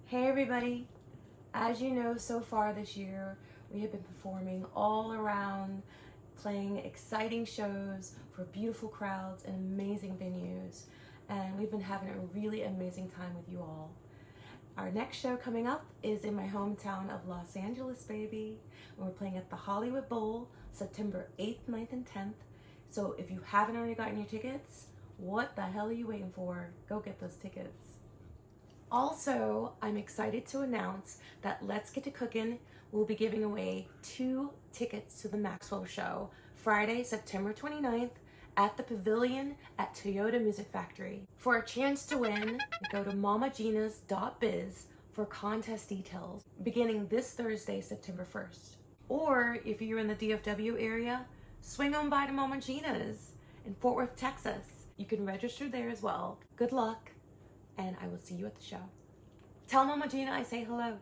Hey everybody! As you know, so far this year, we have been performing all around, playing exciting shows for beautiful crowds and amazing venues. And we've been having a really amazing time with you all. Our next show coming up is in my hometown of Los Angeles, baby. And we're playing at the Hollywood Bowl, September 8th, 9th, and 10th. So if you haven't already gotten your tickets, what the hell are you waiting for? Go get those tickets. Also, I'm excited to announce that Let's Get To Cookin will be giving away 2 tickets to the Maxwell show Friday, September 29th at the Pavilion at Toyota Music Factory. For a chance to win, go to MamaGinas.biz for contest details beginning this Thursday, September 1st. Or if you're in the DFW area, swing on by to MamaGinas in Fort Worth, Texas. You can register there as well. Good luck, and I will see you at the show. Tell Mama Gina I say hello.